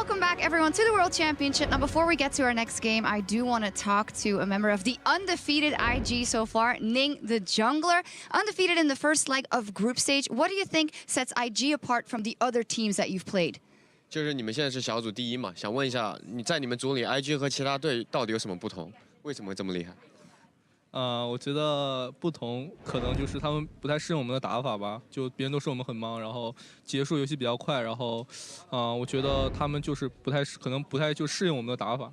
Welcome back, everyone, to the World Championship. Now, before we get to our next game, I do want to talk to a member of the undefeated IG so far, Ning the Jungler. Undefeated in the first leg of group stage. What do you think sets IG apart from the other teams that you've played? 就是你们现在是小组第一嘛，想问一下，你在你们组里 IG 和其他队到底有什么不同？为什么会这么厉害？我觉得不同可能就是他们不太适应我们的打法吧，就别人都说我们很忙，然后结束游戏比较快，然后我觉得他们就是可能不太就适应我们的打法。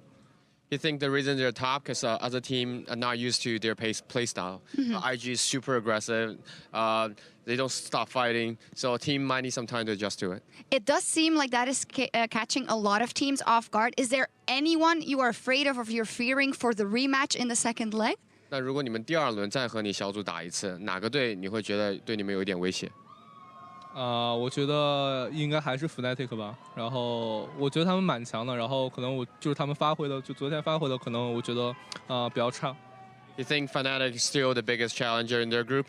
You think the reason they're top because other team are not used to their play style. IG is super aggressive. They don't stop fighting, so a team might need some time to adjust to it. It does seem like that is catching a lot of teams off guard. Is there anyone you are afraid of or you're fearing for the rematch in the second leg? 那如果你们第二轮再和你小组打一次，哪个队你会觉得对你们有一点威胁？ 我觉得应该还是 Fnatic 吧，然后我觉得他们蛮强的，然后可能就是他们发挥的，就昨天发挥的，可能我觉得比较差。 You think Fnatic is still the biggest challenger in their group?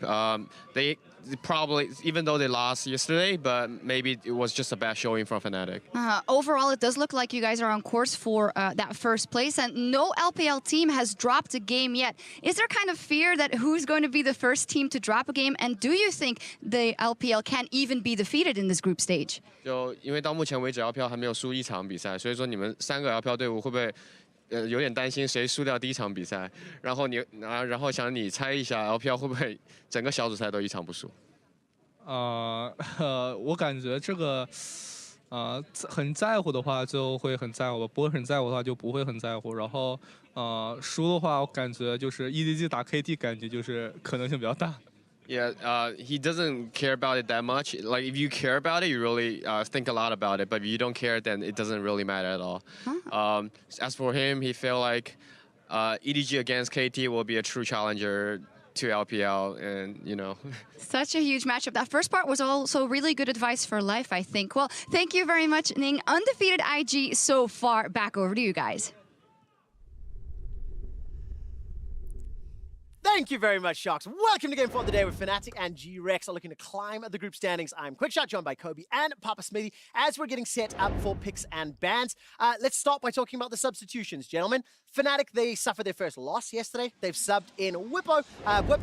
They probably, even though they lost yesterday, but maybe it was just a bad showing from Fnatic. Overall, it does look like you guys are on course for that first place, and no LPL team has dropped a game yet. Is there kind of fear that who's going to be the first team to drop a game? And do you think the LPL can even be defeated in this group stage? 就因为到目前为止 LPL 还没有输一场比赛，所以说你们3个 LPL 队伍会不会？ 有点担心谁输掉第一场比赛，然后想你猜一下 LPL 会不会整个小组赛都一场不输？我感觉这个很在乎的话就会很在乎，不会很在乎的话就不会很在乎。然后输的话，我感觉就是 EDG 打 KT 感觉就是可能性比较大。 Yeah, he doesn't care about it that much. Like, if you care about it, you really think a lot about it. But if you don't care, then it doesn't really matter at all. As for him, he felt like EDG against KT will be a true challenger to LPL, and you know. Such a huge matchup. That first part was also really good advice for life, I think. Well, thank you very much, Ning. Undefeated IG so far. Back over to you guys. Thank you very much, Sharks. Welcome to Game 4 of the Day with Fnatic and GRX are looking to climb the group standings. I'm Quickshot, joined by Kobe and Papa Smithy, as we're getting set up for picks and bans. Let's start by talking about the substitutions, gentlemen. Fnatic, they suffered their first loss yesterday. They've subbed in Whippo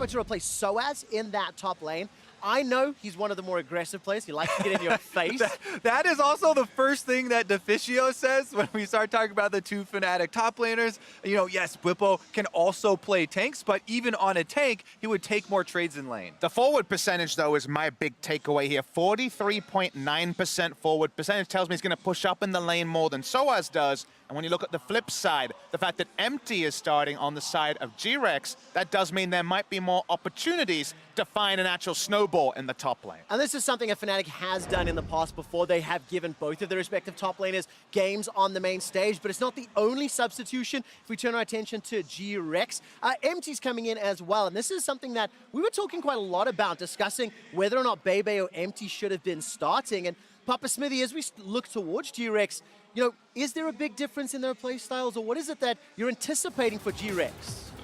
to replace Soaz in that top lane. I know he's one of the more aggressive players. He likes to get in your face. That is also the first thing that Deficio says when we start talking about the two Fnatic top laners. You know, yes, Whippo can also play tanks, but even on a tank, he would take more trades in lane. The forward percentage, though, is my big takeaway here. 43.9% forward percentage tells me he's going to push up in the lane more than Soaz does. And when you look at the flip side, the fact that Empty is starting on the side of GRX, that does mean there might be more opportunities to find an actual snowball in the top lane. And this is something a Fnatic has done in the past before. They have given both of their respective top laners games on the main stage, but it's not the only substitution. If we turn our attention to GRX, Empty's coming in as well. And this is something that we were talking quite a lot about, discussing whether or not Bebe or Empty should have been starting. And Papa Smithy, as we look towards GRX, you know, is there a big difference in their play styles, or what is it that you're anticipating for GRX?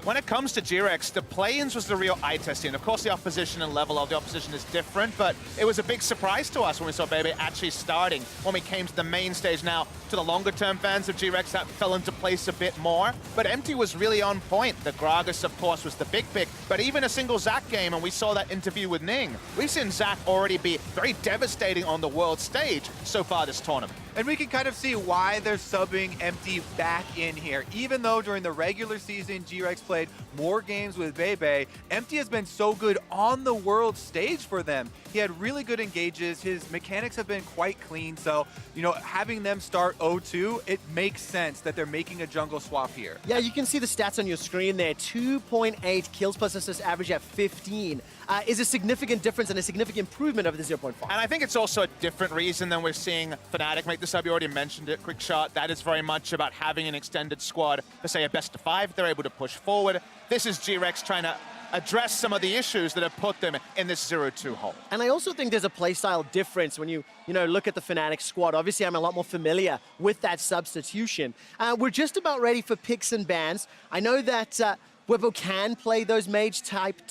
When it comes to GRX, the play-ins was the real eye test here. Of course, the opposition and level of the opposition is different, but it was a big surprise to us when we saw Bebe actually starting when we came to the main stage. Now, to the longer-term fans of GRX, that fell into place a bit more, but Empty was really on point. The Gragas, of course, was the big pick, but even a single Zac game, and we saw that interview with Ning, we've seen Zac already be very devastating on the world stage so far this tournament. And we can kind of see why they're subbing Empty back in here. Even though during the regular season, GRX played more games with Bebe, Empty has been so good on the world stage for them. He had really good engages. His mechanics have been quite clean. So, you know, having them start 0-2, it makes sense that they're making a jungle swap here. Yeah, you can see the stats on your screen there. 2.8 kills plus assist average at 15 is a significant difference and a significant improvement over the 0.5. And I think it's also a different reason than we're seeing Fnatic make the sub. You already mentioned it, Quick Shot. That is very much about having an extended squad to say a best of 5. They're able to push forward. This is GRX trying to address some of the issues that have put them in this 0-2 hole. And I also think there's a playstyle difference when you look at the Fnatic squad. Obviously, I'm a lot more familiar with that substitution. We're just about ready for picks and bans. I know that Whippo can play those mage-type,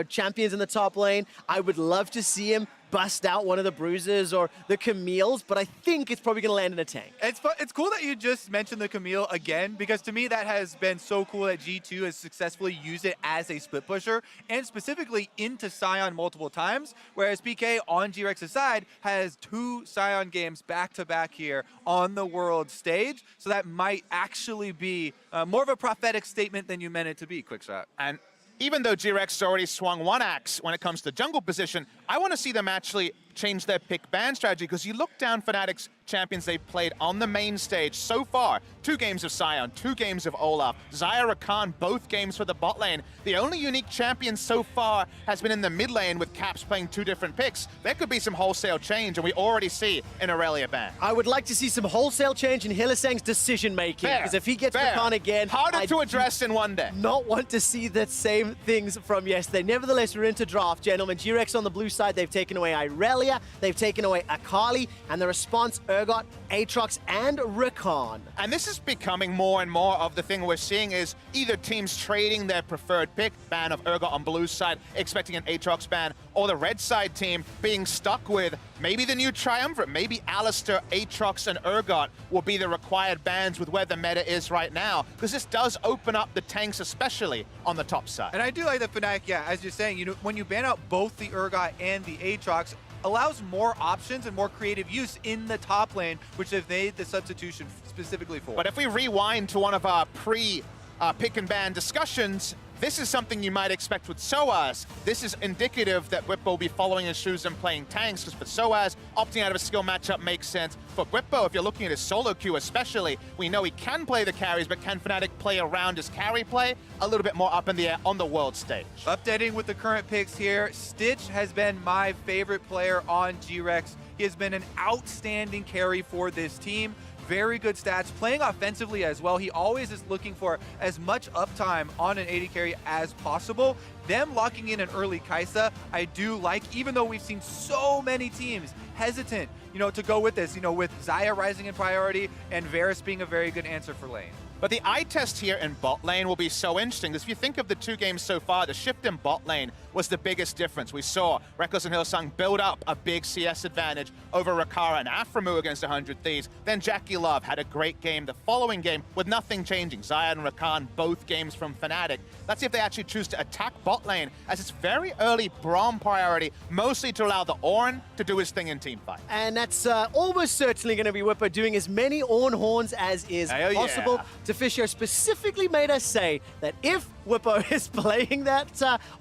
champions in the top lane. I would love to see him bust out one of the Bruisers or the Camille's, but I think it's probably going to land in a tank. It's cool that you just mentioned the Camille again, because to me that has been so cool that G2 has successfully used it as a split pusher, and specifically into Sion multiple times, whereas PK on GRX's side has 2 Sion games back-to-back here on the world stage, so that might actually be more of a prophetic statement than you meant it to be, Quickshot. And even though GRX has already swung one axe when it comes to jungle position, I want to see them actually change their pick ban strategy, because you look down Fnatic's champions they've played on the main stage so far. 2 games of Sion, 2 games of Olaf, Xayah Rakan, both games for the bot lane. The only unique champion so far has been in the mid lane, with Caps playing 2 different picks. There could be some wholesale change, and we already see an Aurelia ban. I would like to see some wholesale change in Hylissang's decision making, because if he gets Rakan again, harder to address in one day. Not want to see the same things from yesterday. Nevertheless, we're into draft, gentlemen. GRX on the blue side, they've taken away Irelia, they've taken away Akali, and the response, Urgot, Aatrox, and Rakan. And this is becoming more and more of the thing we're seeing, is either teams trading their preferred pick, ban of Urgot on blue side, expecting an Aatrox ban, or the red side team being stuck with maybe the new Triumvirate, maybe Alistair, Aatrox, and Urgot will be the required bans with where the meta is right now, because this does open up the tanks, especially on the top side. And I do like that Fnatic, yeah, as you're saying, when you ban out both the Urgot and the Aatrox, allows more options and more creative use in the top lane, which they've made the substitution specifically for. But if we rewind to one of our pre-pick and ban discussions, this is something you might expect with Soaz. This is indicative that Whippo will be following his shoes and playing tanks, because for Soaz, opting out of a skill matchup makes sense. For Whippo, if you're looking at his solo queue especially, we know he can play the carries, but can Fnatic play around his carry play? A little bit more up in the air on the world stage. Updating with the current picks here, Stitch has been my favorite player on GRX. He has been an outstanding carry for this team. Very good stats, playing offensively as well. He always is looking for as much uptime on an AD carry as possible. Them locking in an early Kai'Sa, I do like, even though we've seen so many teams hesitant, to go with this, with Xayah rising in priority and Varus being a very good answer for lane. But the eye test here in bot lane will be so interesting, because if you think of the 2 games so far, the shift in bot lane was the biggest difference. We saw Rekkles and Hillsong build up a big CS advantage over Rakara and Aframu against 100 Thieves. Then Jackie Love had a great game the following game with nothing changing. Xayah and Rakan, both games from Fnatic. Let's see if they actually choose to attack bot lane, as it's very early Braum priority, mostly to allow the Ornn to do his thing in teamfight. And that's almost certainly going to be Whippo doing as many Ornn horns as is possible. Yeah. Fisher specifically made us say that if Whippo is playing that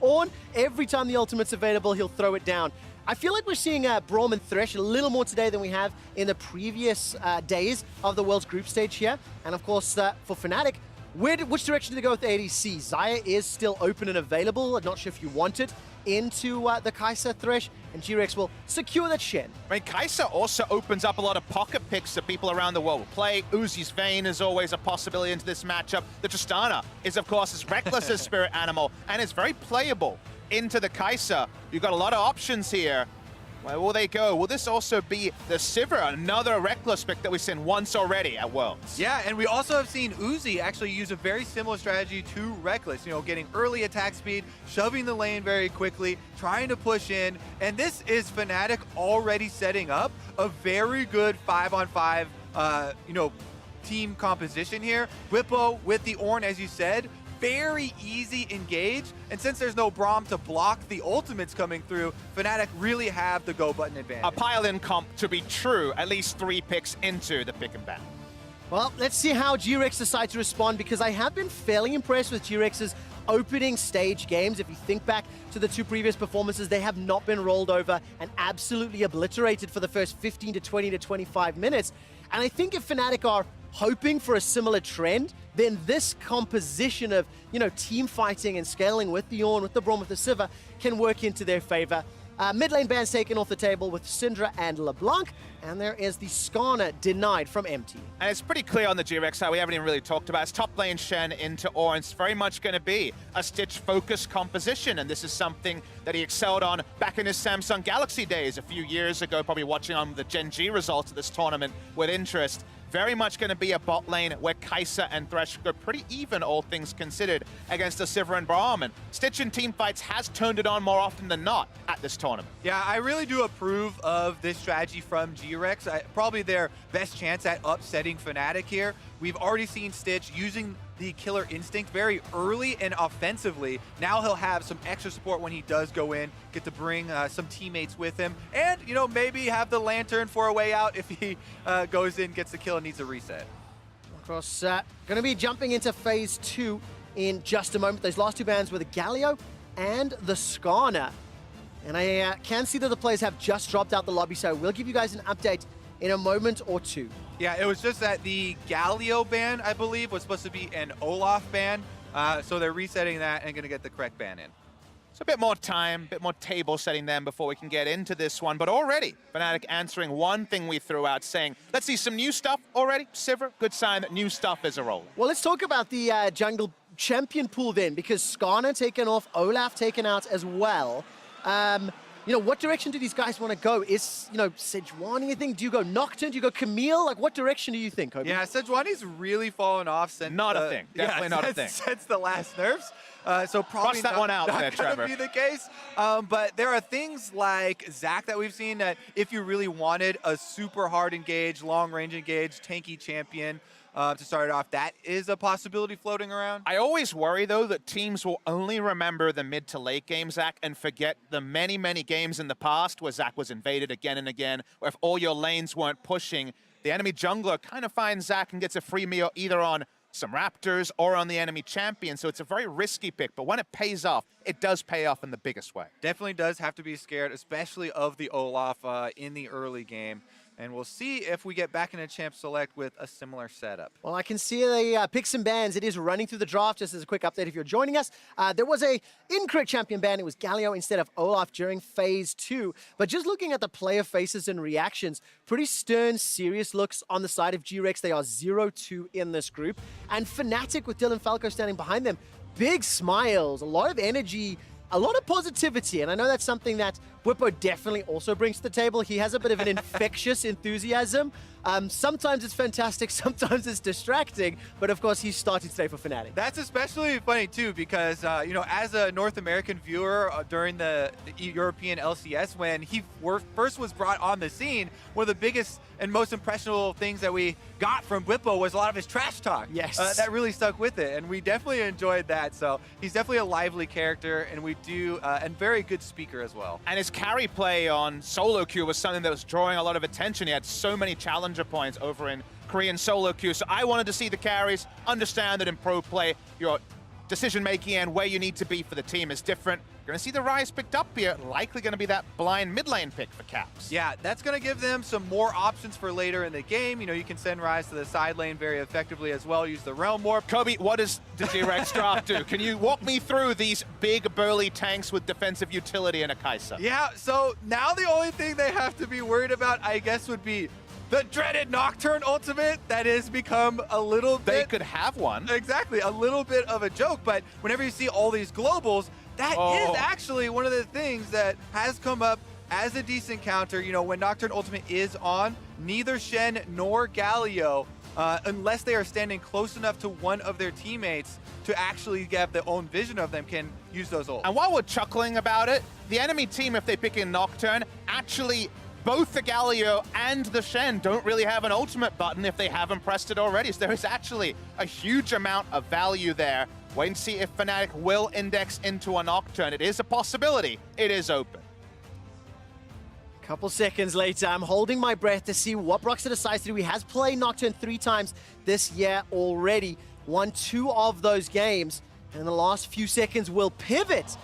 Ornn, every time the ultimate's available, he'll throw it down. I feel like we're seeing Braum and Thresh a little more today than we have in the previous days of the world's group stage here. And of course, for Fnatic, which direction to go with the ADC? Xayah is still open and available. I'm not sure if you want it into the Kai'Sa Thresh, and GRX will secure that Shen. I mean, Kai'Sa also opens up a lot of pocket picks that people around the world will play. Uzi's Vayne is always a possibility into this matchup. The Tristana is, of course, as reckless as Spirit Animal, and is very playable into the Kai'Sa. You've got a lot of options here. Where will they go? Will this also be the Sivir, another reckless pick that we've seen once already at Worlds? Yeah, and we also have seen Uzi actually use a very similar strategy to Reckless, getting early attack speed, shoving the lane very quickly, trying to push in, and this is Fnatic already setting up a very good 5-on-5, team composition here. Whippo with the Ornn, as you said, very easy engage, and since there's no Braum to block the ultimates coming through, Fnatic really have the go button advantage. A pile-in comp to be true, at least 3 picks into the pick and ban. Well, let's see how GRX decide to respond, because I have been fairly impressed with GRX's opening stage games. If you think back to the 2 previous performances, they have not been rolled over and absolutely obliterated for the first 15 to 20 to 25 minutes. And I think if Fnatic are hoping for a similar trend, then this composition of, team fighting and scaling with the Ornn, with the Braum, with the Sivir can work into their favor. Mid lane bans taken off the table with Syndra and LeBlanc, and there is the Skarner denied from MT. And it's pretty clear on the GRX side, we haven't even really talked about, it's top lane Shen into Ornn. It's very much going to be a Stitch-focused composition, and this is something that he excelled on back in his Samsung Galaxy days a few years ago, probably watching on the Gen G results of this tournament with interest. very much going to be a bot lane where Kai'Sa and Thresh go pretty even, all things considered, against a Sivir and Braum. And Stitch in teamfights has turned it on more often than not at this tournament. Yeah, I really do approve of this strategy from GRX. Probably their best chance at upsetting Fnatic here. We've already seen Stitch using the killer instinct very early and offensively. Now he'll have some extra support when he does go in, get to bring some teammates with him, and, you know, maybe have the lantern for a way out if he goes in, gets the kill, and needs a reset. Of course, going to be jumping into phase 2 in just a moment. Those last two bans were the Galio and the Skarner. And I can see that the players have just dropped out the lobby, so we'll give you guys an update in a moment or two. Yeah, it was just that the Galio ban, I believe, was supposed to be an Olaf ban. So they're resetting that and going to get the correct ban in. So a bit more time, a bit more table setting then before we can get into this one. But already, Fnatic answering one thing we threw out, saying, let's see some new stuff already. Sivir, good sign that new stuff is a-rolling. Well, let's talk about the jungle champion pool then, because Skarner taken off, Olaf taken out as well. You know, what direction do these guys want to go? Is, you know, Sejuani, you think? Do you go Nocturne? Do you go Camille? Like, what direction do you think, Kobe? Yeah, Sejuani's really fallen off since... Not a thing. Definitely not a thing. Since the last nerfs. So probably Cross that one out there, not Trevor. gonna be the case. But there are things like Zac that we've seen that if you really wanted a super hard engage, long range engage, tanky champion to start it off, that is a possibility floating around. I always worry, though, that teams will only remember the mid to late game, Zac, and forget the many, many games in the past where Zac was invaded again and again, or if all your lanes weren't pushing, the enemy jungler kind of finds Zac and gets a free meal either on some Raptors or on the enemy champion, so it's a very risky pick, but when it pays off, it does pay off in the biggest way. Definitely does have to be scared, especially of the Olaf in the early game. And we'll see if we get back into Champ Select with a similar setup. Well, I can see the picks and bans. It is running through the draft. Just as a quick update, if you're joining us, there was a incorrect champion ban. It was Galio instead of Olaf during phase 2. But just looking at the player faces and reactions, pretty stern, serious looks on the side of GRX. They are 0-2 in this group. And Fnatic with Dylan Falco standing behind them. Big smiles, a lot of energy, a lot of positivity, and I know that's something that Whippo definitely also brings to the table. He has a bit of an infectious enthusiasm. Sometimes it's fantastic, sometimes it's distracting, but of course he's starting today for Fnatic. That's especially funny too because, you know, as a North American viewer during the European LCS, when he first was brought on the scene, one of the biggest and most impressionable things that we got from Whippo was a lot of his trash talk. Yes. That really stuck with it, and we definitely enjoyed that. So he's definitely a lively character, and we do, and very good speaker as well. And his carry play on solo queue was something that was drawing a lot of attention. He had so many challenger points over in Korean solo queue. So I wanted to see the carries, understand that in pro play, your decision-making and where you need to be for the team is different. You're going to see the Rise picked up here, likely going to be that blind mid lane pick for Caps. Yeah, that's going to give them some more options for later in the game. You know, you can send Rise to the side lane very effectively as well, use the Realm Warp. Kobe, what does the GRX draft do? Can you walk me through these big burly tanks with defensive utility and a Kai'Sa? Yeah, so now the only thing they have to be worried about, I guess, would be the dreaded Nocturne ultimate that has become a little bit... They could have one. Exactly, a little bit of a joke, but whenever you see all these globals, that is actually one of the things that has come up as a decent counter. You know, when Nocturne ultimate is on, neither Shen nor Galio, unless they are standing close enough to one of their teammates to actually have their own vision of them, can use those ults. And while we're chuckling about it, the enemy team, if they pick in Nocturne, actually both the Galio and the Shen don't really have an ultimate button if they haven't pressed it already. So there is actually a huge amount of value there. Wait and see if Fnatic will index into a Nocturne. It is a possibility. It is open. Couple seconds later, I'm holding my breath to see what Broxah decides to do. He has played Nocturne 3 times this year already, won 2 of those games, and in the last few seconds will pivot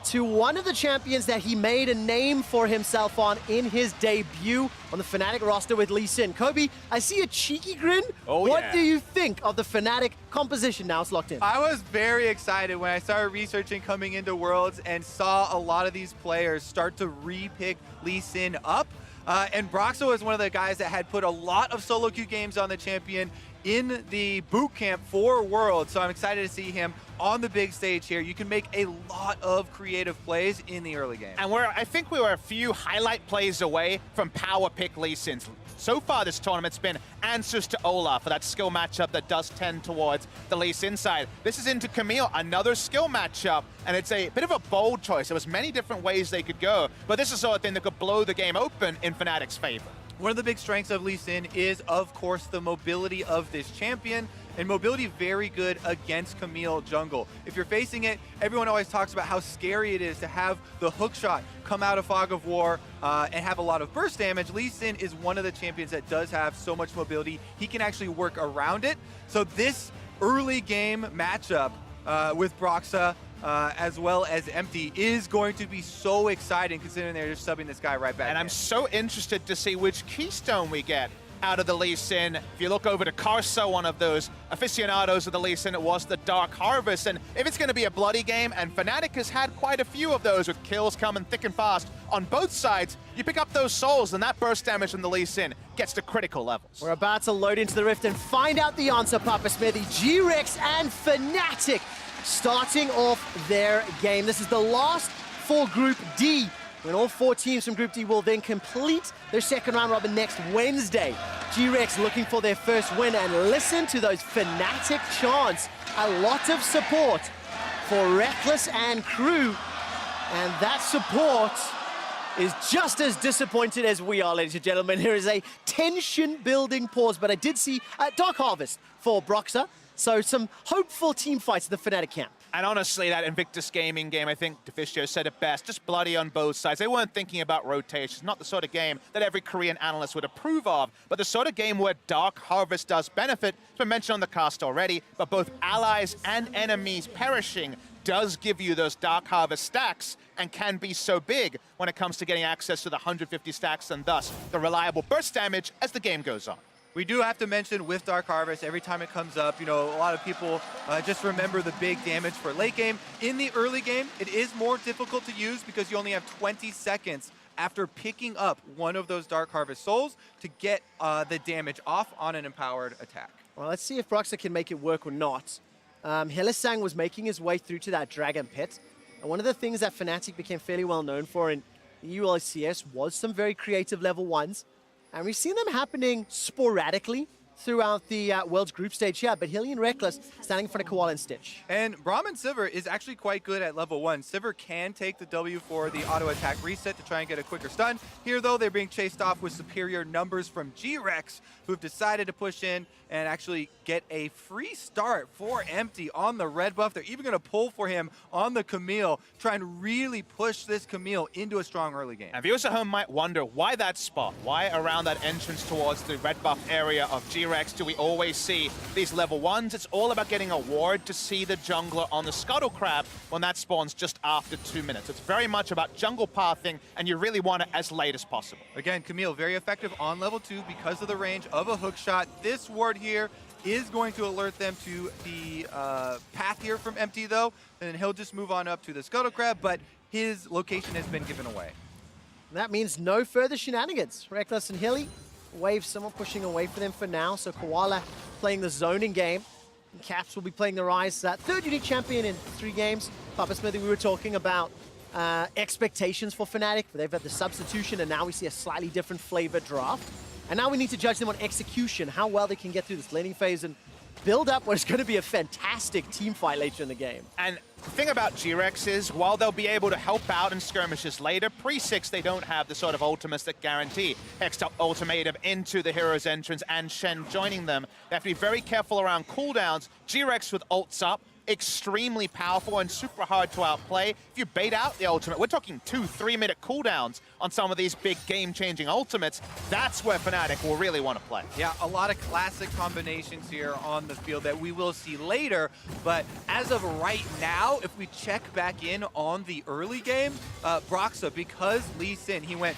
to one of the champions that he made a name for himself on in his debut on the Fnatic roster with Lee Sin. Kobe, I see a cheeky grin. What do you think of the Fnatic composition now it's locked in? I was very excited when I started researching coming into Worlds and saw a lot of these players start to re-pick Lee Sin up. And Broxah was one of the guys that had put a lot of solo queue games on the champion in the boot camp for Worlds, so I'm excited to see him on the big stage here. You can make a lot of creative plays in the early game. And I think we were a few highlight plays away from power pick Lee Sin. So far this tournament's been answers to Olaf for that skill matchup that does tend towards the Lee Sin side. This is into Camille, another skill matchup, and it's a bit of a bold choice. There was many different ways they could go, but this is the sort of thing that could blow the game open in Fnatic's favor. One of the big strengths of Lee Sin is, of course, the mobility of this champion, and mobility very good against Camille jungle. If you're facing it, everyone always talks about how scary it is to have the hook shot come out of Fog of War and have a lot of burst damage. Lee Sin is one of the champions that does have so much mobility. He can actually work around it. So this early game matchup with Broxah as well as Empty is going to be so exciting, considering they're just subbing this guy right back. And I'm so interested to see which keystone we get out of the Lee Sin. If you look over to Carso, one of those aficionados of the Lee Sin, it was the Dark Harvest. And if it's going to be a bloody game, and Fnatic has had quite a few of those with kills coming thick and fast on both sides, you pick up those souls, and that burst damage from the Lee Sin gets to critical levels. We're about to load into the Rift and find out the answer, Papa Smithy. GRX and Fnatic starting off their game. This is the last for Group D, when all 4 teams from Group D will then complete their second round robin next Wednesday. GRX looking for their first win, and listen to those Fnatic chants. A lot of support for Reckless and crew, and that support is just as disappointed as we are, ladies and gentlemen. Here is a tension-building pause, but I did see Dark Harvest for Broxah, so some hopeful team fights in the Fnatic camp. And honestly, that Invictus Gaming game, I think Deficio said it best, just bloody on both sides. They weren't thinking about rotations, not the sort of game that every Korean analyst would approve of, but the sort of game where Dark Harvest does benefit. It's been mentioned on the cast already, but both allies and enemies perishing does give you those Dark Harvest stacks and can be so big when it comes to getting access to the 150 stacks and thus the reliable burst damage as the game goes on. We do have to mention with Dark Harvest, every time it comes up, you know, a lot of people just remember the big damage for late game. In the early game, it is more difficult to use because you only have 20 seconds after picking up one of those Dark Harvest souls to get the damage off on an empowered attack. Well, let's see if Broxah can make it work or not. Hylissang was making his way through to that Dragon Pit. And one of the things that Fnatic became fairly well known for in ULCS was some very creative level 1s. And we've seen them happening sporadically throughout the World's group stage here, but Hilly and Reckless standing in front of Koala and Stitch. And Brahmin Sivir is actually quite good at level 1. Sivir can take the W for the auto attack reset to try and get a quicker stun. Here though, they're being chased off with superior numbers from GRX, who've decided to push in and actually get a free start for Empty on the red buff. They're even gonna pull for him on the Camille, try and really push this Camille into a strong early game. And viewers at home might wonder, why that spot? Why around that entrance towards the red buff area of GRX do we always see these level 1s? It's all about getting a ward to see the jungler on the Scuttle Crab when that spawns just after 2 minutes. It's very much about jungle pathing, and you really want it as late as possible. Again, Camille, very effective on level 2 because of the range of a hook shot. This ward here is going to alert them to the path here from Empty though, and he'll just move on up to the Scuttle Crab, but his location has been given away. That means no further shenanigans. Reckless and Hilly, Wave someone pushing away for them for now, so Koala playing the zoning game. And Caps will be playing the Rise, that third unique champion in 3 games. Papa Smithy, we were talking about expectations for Fnatic. They've had the substitution, and now we see a slightly different flavor draft. And now we need to judge them on execution, how well they can get through this laning phase and build up what is going to be a fantastic team fight later in the game. And the thing about GRX is, while they'll be able to help out in skirmishes later, pre-6 they don't have the sort of ultimates that guarantee Hextop Ultimatum into the hero's entrance and Shen joining them. They have to be very careful around cooldowns. GRX with ults up, extremely powerful and super hard to outplay. If you bait out the ultimate, we're talking 2-3 minute cooldowns on some of these big game-changing ultimates. That's where Fnatic will really want to play. Yeah, a lot of classic combinations here on the field that we will see later, but as of right now, if we check back in on the early game, Broxah, because Lee Sin, he went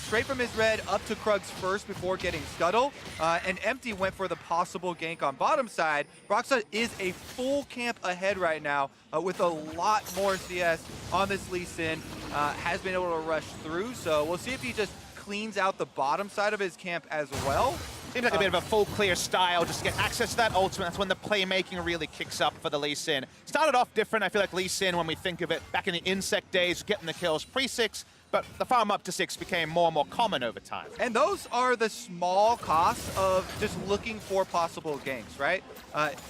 straight from his red up to Krug's first before getting Scuttle, and Empty went for the possible gank on bottom side. Broxah is a full camp ahead right now with a lot more CS on this Lee Sin, has been able to rush through, so we'll see if he just cleans out the bottom side of his camp as well. Seems like a bit of a full clear style, just to get access to that ultimate. That's when the playmaking really kicks up for the Lee Sin. Started off different, I feel like Lee Sin, when we think of it, back in the Insect days, getting the kills pre-6, but the farm up to 6 became more and more common over time. And those are the small costs of just looking for possible ganks, right?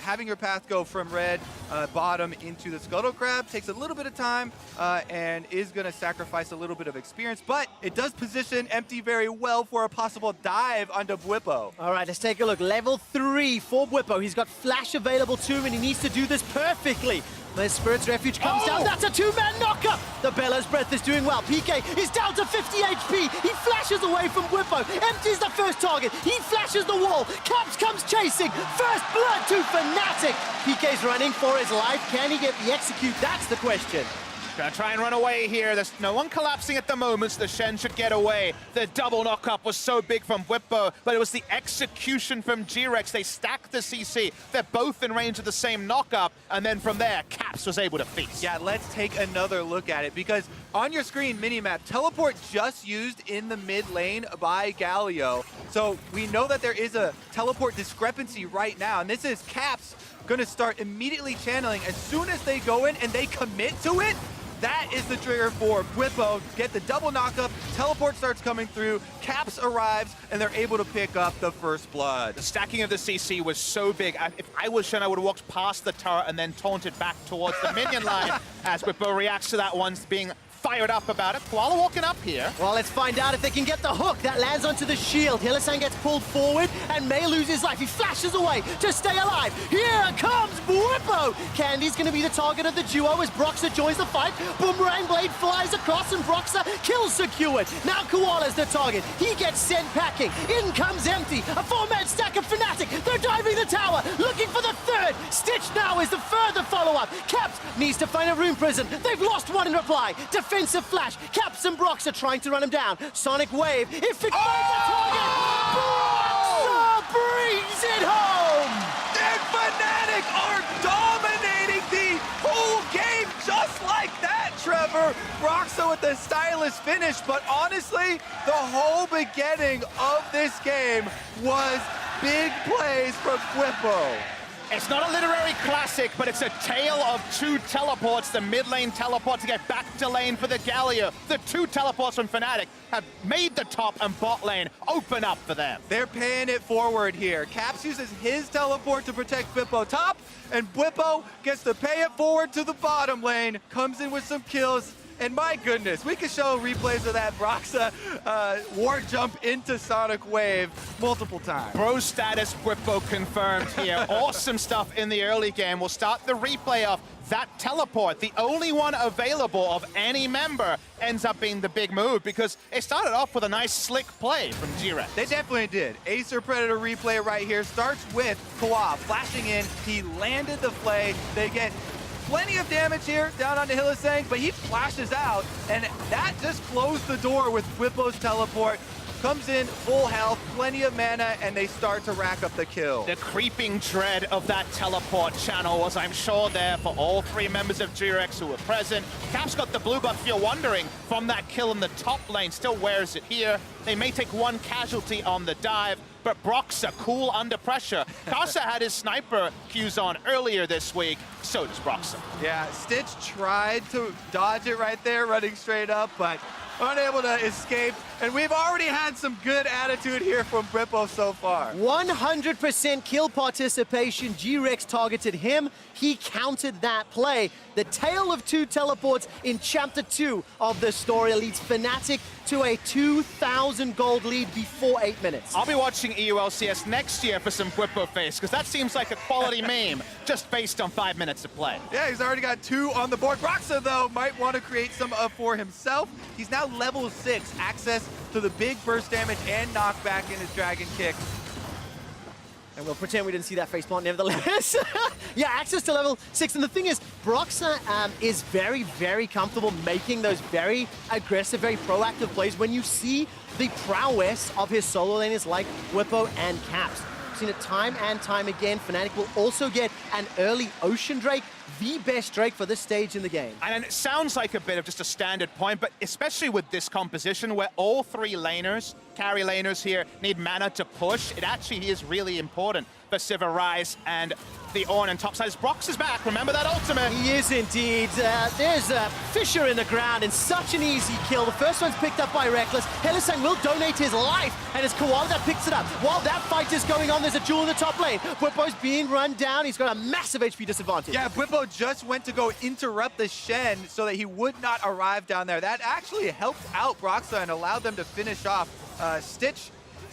Having your path go from red bottom into the Scuttle Crab takes a little bit of time and is going to sacrifice a little bit of experience, but it does position Empty very well for a possible dive onto Bwipo. All right, let's take a look. Level 3 for Bwipo. He's got Flash available to him, and he needs to do this perfectly. The Spirit's Refuge comes down. That's a two-man knocker. The Bellow's Breath is doing well. PK is down to 50 HP. He flashes away from Bwipo. Empties the first target. He flashes the wall. Caps comes chasing. First blood to Fnatic. PK's running for his life. Can he get the execute? That's the question. Gonna try and run away here. There's no one collapsing at the moment, so the Shen should get away. The double knock-up was so big from Bwipo, but it was the execution from GRX. They stacked the CC. They're both in range of the same knock-up, and then from there, Caps was able to feast. Yeah, let's take another look at it, because on your screen minimap, teleport just used in the mid lane by Galio. So we know that there is a teleport discrepancy right now, and this is Caps gonna start immediately channeling. As soon as they go in and they commit to it, that is the trigger for Bwipo. Get the double knock-up, teleport starts coming through, Caps arrives, and they're able to pick up the first blood. The stacking of the CC was so big. If I was Shen, I would have walked past the turret and then taunted back towards the minion line as Bwipo reacts to that one, being fired up about it. Koala walking up here. Well, let's find out if they can get the hook. That lands onto the shield. Hylissang gets pulled forward, and May loses life. He flashes away to stay alive. Here comes Bwipo. Candy's going to be the target of the duo as Broxah joins the fight. Boomerang Blade flies across, and Broxah kills secured. Now Koala's the target. He gets sent packing. In comes Empty. A 4-man stack of Fnatic. They're diving the tower, looking for the third. Stitch now is the further follow-up. Caps needs to find a room prison. They've lost one in reply. Defensive flash. Caps and Broxah trying to run him down. Sonic Wave. If it finds the target, Broxah brings it home! And Fnatic are dominating the whole game just like that, Trevor. Broxah with the stylish finish, but honestly, the whole beginning of this game was big plays from Bwipo. It's not a literary classic, but it's a tale of two teleports. The mid lane teleport to get back to lane for the Galio. The two teleports from Fnatic have made the top and bot lane open up for them. They're paying it forward here. Caps uses his teleport to protect Bwipo top, and Bwipo gets to pay it forward to the bottom lane, comes in with some kills. And my goodness, we could show replays of that Broxah ward jump into Sonic Wave multiple times. Bro status Bwipo confirmed here. Awesome stuff in the early game. We'll start the replay of that teleport. The only one available of any member ends up being the big move because it started off with a nice slick play from GRX. They definitely did. Acer Predator replay right here starts with Koa flashing in. He landed the play. They get plenty of damage here down onto Hylissang, but he flashes out, and that just closed the door with Bwipo's teleport. Comes in full health, plenty of mana, and they start to rack up the kill. The creeping dread of that teleport channel was, I'm sure, there for all three members of GRX who were present. Caps got the blue buff, if you're wondering, from that kill in the top lane, still wears it here. They may take one casualty on the dive, but Broxah cool under pressure. Kasa had his sniper cues on earlier this week, so does Broxah. Yeah, Stitch tried to dodge it right there, running straight up, but unable to escape. And we've already had some good attitude here from Bwipo so far. 100% kill participation. GRX targeted him. He countered that play. The tale of two teleports in Chapter 2 of the story leads Fnatic to a 2,000 gold lead before 8 minutes. I'll be watching EULCS next year for some Bwipo face, because that seems like a quality meme, just based on 5 minutes of play. Yeah, he's already got 2 on the board. Broxah, though, might want to create some for himself. He's now level 6, access to the big burst damage and knockback in his Dragon Kick. And we'll pretend we didn't see that faceplant nevertheless. Yeah, access to level 6. And the thing is, Broxah is very, very comfortable making those very aggressive, very proactive plays when you see the prowess of his solo laners like Bwipo and Caps. We've seen it time and time again. Fnatic will also get an early Ocean Drake the best Drake for this stage in the game. And it sounds like a bit of just a standard point, but especially with this composition where all three laners, carry laners here, need mana to push, it actually is really important for Sivir, Ryze, and the Ornn and topside. Brox is back, remember that ultimate? He is indeed. There's a Fissure in the ground and such an easy kill. The first one's picked up by Reckless. Hylissang will donate his life, and it's Koala that picks it up. While that fight is going on, there's a duel in the top lane. Bwipo's being run down. He's got a massive HP disadvantage. Yeah, Bwipo just went to go interrupt the Shen so that he would not arrive down there. That actually helped out Broxa and allowed them to finish off Stitch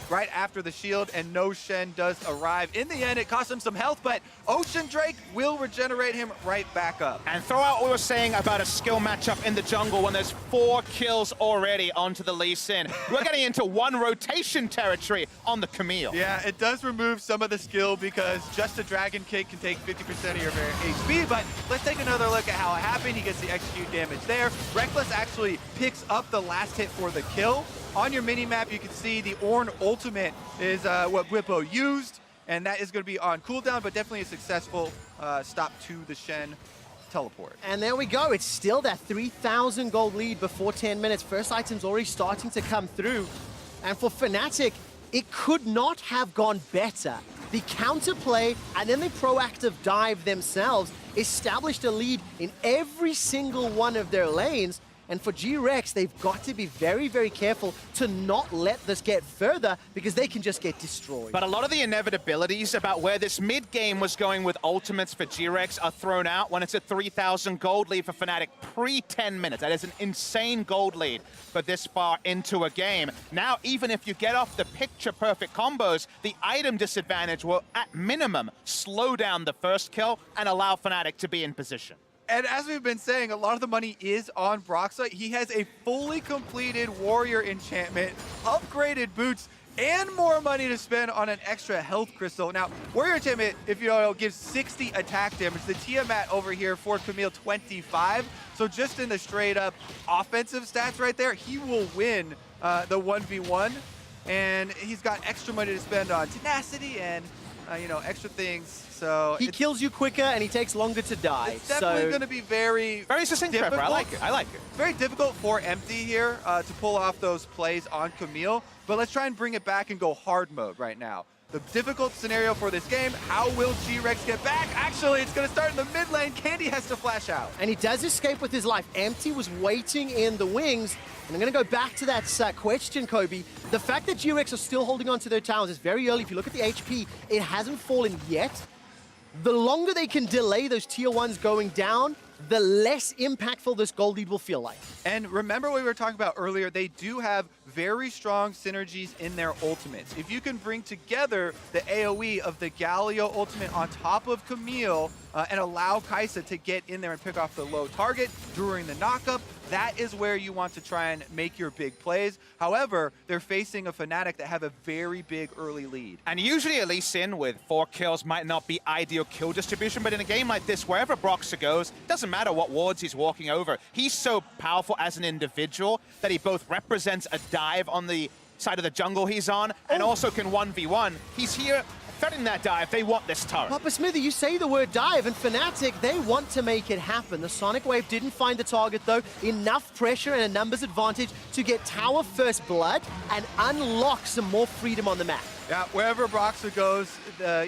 right after the shield, and no Shen does arrive. In the end, it cost him some health, but Ocean Drake will regenerate him right back up. And throw out what we were saying about a skill matchup in the jungle when there's 4 kills already onto the Lee Sin. We're getting into 1 rotation territory on the Camille. Yeah, it does remove some of the skill because just a Dragon Kick can take 50% of your HP, but let's take another look at how it happened. He gets the execute damage there. Reckless actually picks up the last hit for the kill. On your mini-map, you can see the Ornn ultimate is what Bwipo used, and that is going to be on cooldown, but definitely a successful stop to the Shen teleport. And there we go. It's still that 3,000 gold lead before 10 minutes. First item's already starting to come through. And for Fnatic, it could not have gone better. The counterplay and then the proactive dive themselves established a lead in every single one of their lanes. And for GRX, they've got to be very, very careful to not let this get further because they can just get destroyed. But a lot of the inevitabilities about where this mid-game was going with ultimates for GRX are thrown out when it's a 3,000 gold lead for Fnatic pre-10 minutes. That is an insane gold lead for this far into a game. Now, even if you get off the picture-perfect combos, the item disadvantage will, at minimum, slow down the first kill and allow Fnatic to be in position. And as we've been saying, a lot of the money is on Broxa. He has a fully completed warrior enchantment, upgraded boots, and more money to spend on an extra health crystal. Now, warrior enchantment, if you know, gives 60 attack damage. The Tiamat over here for Camille 25. So just in the straight up offensive stats right there, he will win the 1v1. And he's got extra money to spend on tenacity and you know, extra things. So he kills you quicker and he takes longer to die. It's definitely going to be very succinct, Trevor. I like it. I like it. It's very difficult for Empty here to pull off those plays on Camille. But let's try and bring it back and go hard mode right now. The difficult scenario for this game, how will GRX get back? Actually, it's going to start in the mid lane. Candy has to flash out. And he does escape with his life. Empty was waiting in the wings. And I'm going to go back to that question, Kobe. The fact that GRX are still holding on to their towers is very early. If you look at the HP, it hasn't fallen yet. The longer they can delay those tier 1s going down, the less impactful this gold lead will feel like. And remember what we were talking about earlier, they do have very strong synergies in their ultimates. If you can bring together the AoE of the Galio ultimate on top of Camille and allow Kai'Sa to get in there and pick off the low target during the knockup, that is where you want to try and make your big plays. However, they're facing a Fnatic that have a very big early lead. And usually a Lee Sin with 4 kills might not be ideal kill distribution, but in a game like this, wherever Broxa goes, doesn't matter what wards he's walking over. He's so powerful as an individual that he both represents a dive on the side of the jungle he's on and also can 1v1. He's here threading that dive. They want this turret. Papa Smithy, you say the word dive, and Fnatic, they want to make it happen. The Sonic Wave didn't find the target, though. Enough pressure and a numbers advantage to get tower first blood and unlock some more freedom on the map. Yeah, wherever Broxa goes,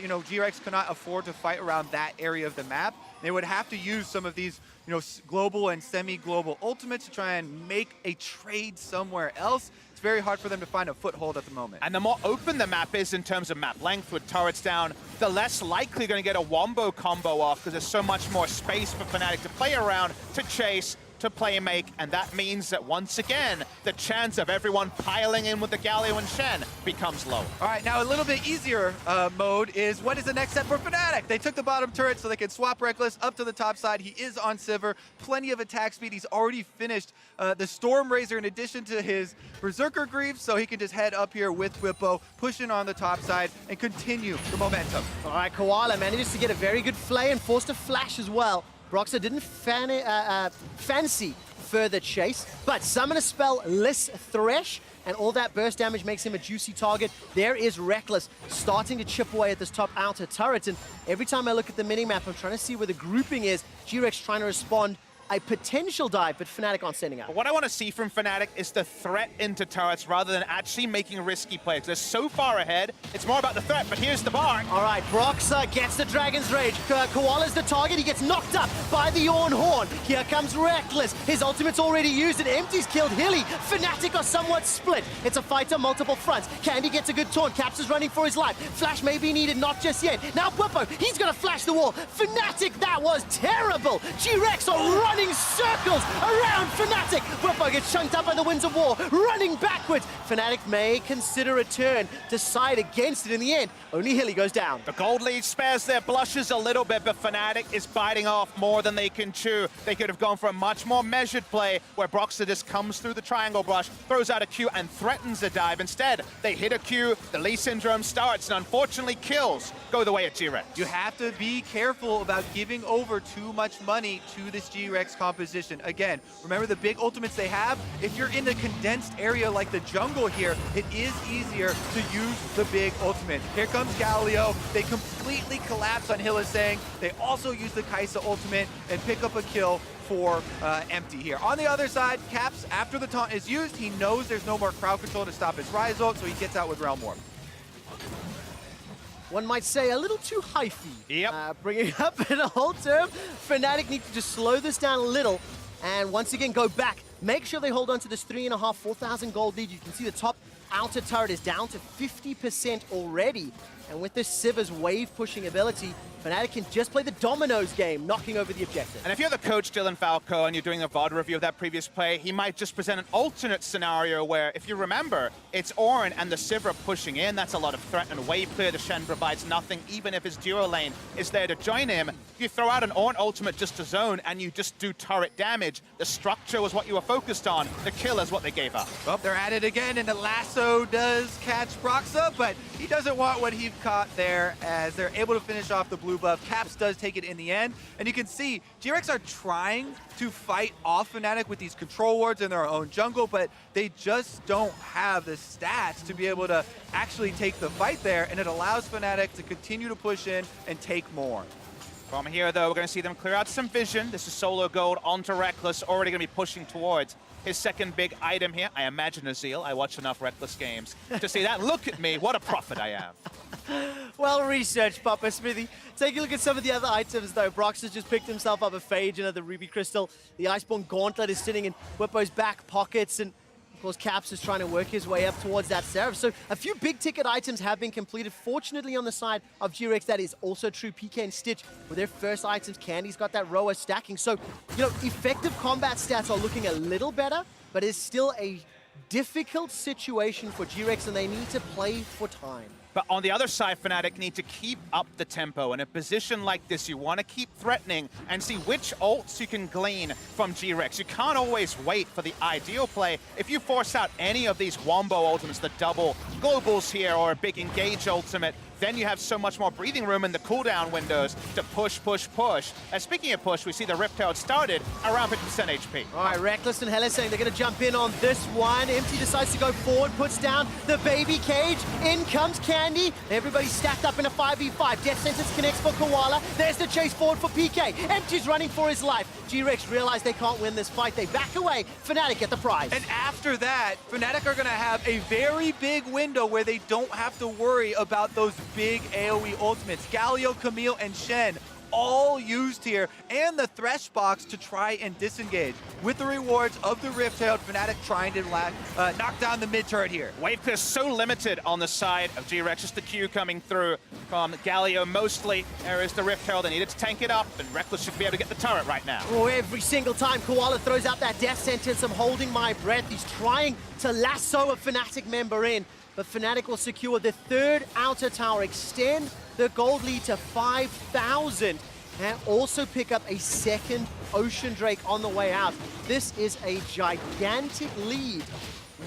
you know, GRX cannot afford to fight around that area of the map. They would have to use some of these, you know, global and semi-global ultimates to try and make a trade somewhere else. It's very hard for them to find a foothold at the moment. And the more open the map is in terms of map length with turrets down, the less likely you're going to get a wombo combo off because there's so much more space for Fnatic to play around, to chase, to play and make, and that means that once again, the chance of everyone piling in with the Galio and Shen becomes lower. All right, now a little bit easier mode is what is the next step for Fnatic? They took the bottom turret so they can swap Reckless up to the top side. He is on Sivir, plenty of attack speed. He's already finished the Stormrazor in addition to his Berserker Greaves, so he can just head up here with Bwipo, push in on the top side, and continue the momentum. All right, Koala manages to get a very good flay and forced a flash as well. Broxa didn't fancy further chase, but summon a spell, Liss Thresh, and all that burst damage makes him a juicy target. There is Reckless starting to chip away at this top outer turret, and every time I look at the minimap, I'm trying to see where the grouping is. GRX trying to respond. A potential dive, but Fnatic aren't sending out. What I want to see from Fnatic is the threat into turrets rather than actually making risky plays. They're so far ahead, it's more about the threat, but here's the bar. All right, Broxah gets the Dragon's Rage. Koala's the target, he gets knocked up by the Ornn Horn. Here comes Reckless. His ultimate's already used, and Empty's killed Hilly. Fnatic are somewhat split. It's a fight on multiple fronts. Candy gets a good taunt. Caps is running for his life. Flash may be needed, not just yet. Now Bwipo, he's gonna flash the wall. Fnatic, that was terrible. GRX are running circles around Fnatic. Bwipo gets chunked up by the Winds of War, running backwards. Fnatic may consider a turn, decide against it in the end. Only Hilly goes down. The gold lead spares their blushes a little bit, but Fnatic is biting off more than they can chew. They could have gone for a much more measured play where Broxah just comes through the triangle brush, throws out a Q, and threatens a dive. Instead, they hit a Q, the Lee Syndrome starts, and unfortunately kills go the way of GRX. You have to be careful about giving over too much money to this GRX composition. Again, remember the big ultimates they have? If you're in a condensed area like the jungle here, it is easier to use the big ultimate. Here comes Galio. They completely collapse on Hylissang. They also use the Kai'Sa ultimate and pick up a kill for Empty here. On the other side, Caps, after the taunt is used, he knows there's no more crowd control to stop his Rise ult, so he gets out with Realm Warp. One might say a little too hyphy. Yep. Bringing up in a whole term. Fnatic need to just slow this down a little and once again go back. Make sure they hold on to this 3.5, 4,000 gold lead. You can see the top outer turret is down to 50% already. And with this Sivir's wave pushing ability, Fnatic can just play the dominoes game, knocking over the objective. And if you're the coach, Dylan Falco, and you're doing a VOD review of that previous play, he might just present an alternate scenario where, if you remember, it's Ornn and the Sivir pushing in. That's a lot of threat and wave clear. The Shen provides nothing, even if his duo lane is there to join him. You throw out an Ornn ultimate just to zone, and you just do turret damage. The structure was what you were focused on. The kill is what they gave up. Well, they're at it again, and the lasso does catch Broxah, but he doesn't want what he caught there as they're able to finish off the blue buff. Caps does take it in the end, and you can see GRX are trying to fight off Fnatic with these control wards in their own jungle, but they just don't have the stats to be able to actually take the fight there, and it allows Fnatic to continue to push in and take more. From here, though, we're going to see them clear out some vision. This is solo gold onto Reckless, already going to be pushing towards his second big item here. I imagine Azil. I watch enough Reckless games to see that. Look at me. What a prophet I am. Well researched, Papa Smithy. Take a look at some of the other items, though. Brox has just picked himself up a Phage, another Ruby Crystal. The Iceborne Gauntlet is sitting in Bwipo's back pockets, and of course, Caps is trying to work his way up towards that Seraph. So a few big-ticket items have been completed. Fortunately, on the side of GRX, that is also true. PK and Stitch with their first items. Candy's got that Roa stacking. So, you know, effective combat stats are looking a little better, but it's still a difficult situation for GRX, and they need to play for time. But on the other side, Fnatic need to keep up the tempo. In a position like this, you want to keep threatening and see which ults you can glean from GRX. You can't always wait for the ideal play. If you force out any of these wombo ultimates, the double globals here or a big engage ultimate, then you have so much more breathing room in the cooldown windows to push, push, push. And speaking of push, we see the Rift Herald started around 50% HP. All right, Reckless and Hylissang, they're going to jump in on this one. Empty decides to go forward, puts down the baby cage. In comes Candy. Everybody's stacked up in a 5v5. Death Sentence connects for Koala. There's the chase forward for PK. Empty's running for his life. GRX realize they can't win this fight. They back away. Fnatic get the prize. And after that, Fnatic are going to have a very big window where they don't have to worry about those big AoE ultimates. Galio, Camille, and Shen all used here, and the Thresh box to try and disengage. With the rewards of the Rift Herald, Fnatic trying to knock down the mid turret here. Wave clear so limited on the side of GRX, just the Q coming through from Galio mostly. There is the Rift Herald, they needed to tank it up, and Reckless should be able to get the turret right now. Oh, every single time Koala throws out that Death Sentence, I'm holding my breath. He's trying to lasso a Fnatic member in, but Fnatic will secure the third outer tower, extend the gold lead to 5,000, and also pick up a second Ocean Drake on the way out. This is a gigantic lead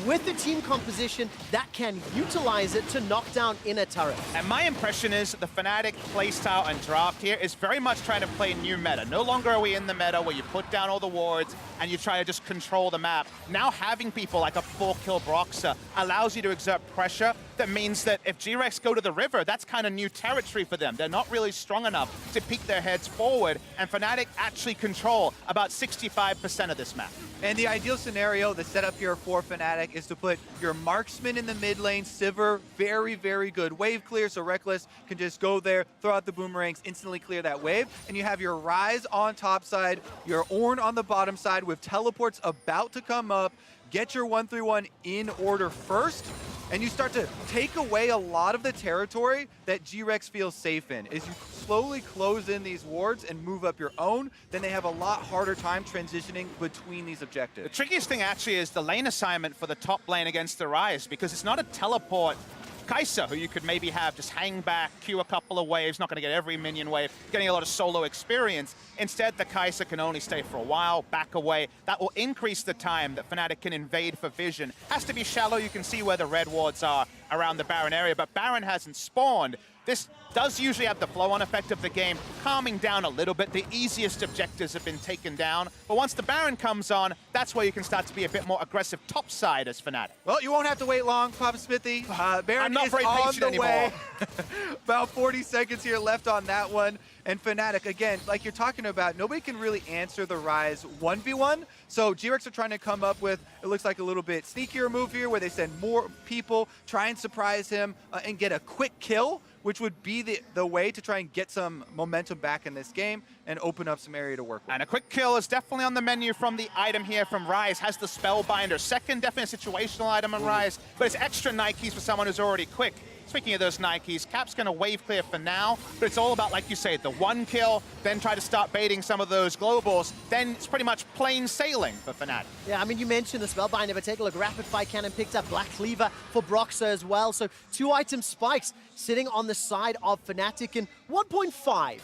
with the team composition that can utilize it to knock down inner turret. And my impression is that the Fnatic playstyle and draft here is very much trying to play new meta. No longer are we in the meta where you put down all the wards and you try to just control the map. Now having people like a 4-kill Broxah allows you to exert pressure. That means that if GRX go to the river, that's kind of new territory for them. They're not really strong enough to peek their heads forward, and Fnatic actually control about 65% of this map. And the ideal scenario, the setup here for Fnatic, is to put your marksman in the mid lane, Sivir, very, very good wave clear, so Reckless can just go there, throw out the boomerangs, instantly clear that wave, and you have your Ryze on top side, your Ornn on the bottom side with teleports about to come up, get your 1-3-1 in order first, and you start to take away a lot of the territory that GRX feels safe in. As you slowly close in these wards and move up your own, then they have a lot harder time transitioning between these objectives. The trickiest thing actually is the lane assignment for the top lane against the Ryze, because it's not a teleport Kai'Sa, who you could maybe have just hang back, queue a couple of waves, not going to get every minion wave, getting a lot of solo experience. Instead, the Kai'Sa can only stay for a while, back away. That will increase the time that Fnatic can invade for vision. Has to be shallow. You can see where the red wards are around the Baron area, but Baron hasn't spawned. This does usually have the flow-on effect of the game, calming down a little bit. The easiest objectives have been taken down, but once the Baron comes on, that's where you can start to be a bit more aggressive topside as Fnatic. Well, you won't have to wait long, Papa Smithy. Baron I'm not is very on patient the anymore. way. About 40 seconds here left on that one. And Fnatic, again, like you're talking about, nobody can really answer the Ryze 1v1. So GRX are trying to come up with, it looks like a little bit sneakier move here where they send more people, try and surprise him, and get a quick kill, which would be the way to try and get some momentum back in this game and open up some area to work with. And a quick kill is definitely on the menu from the item here from Ryze. Has the Spellbinder. Second, definitely a situational item on Ryze, but it's extra Nikes for someone who's already quick. Speaking of those Nikes, Cap's going to wave clear for now, but it's all about, like you say, the one kill, then try to start baiting some of those globals, then it's pretty much plain sailing for Fnatic. Yeah, I mean, you mentioned the Spellbinder, but take a look. Rapid Fire Cannon picked up Black Cleaver for Broxah as well. So 2-item spikes sitting on the side of Fnatic, and 1.5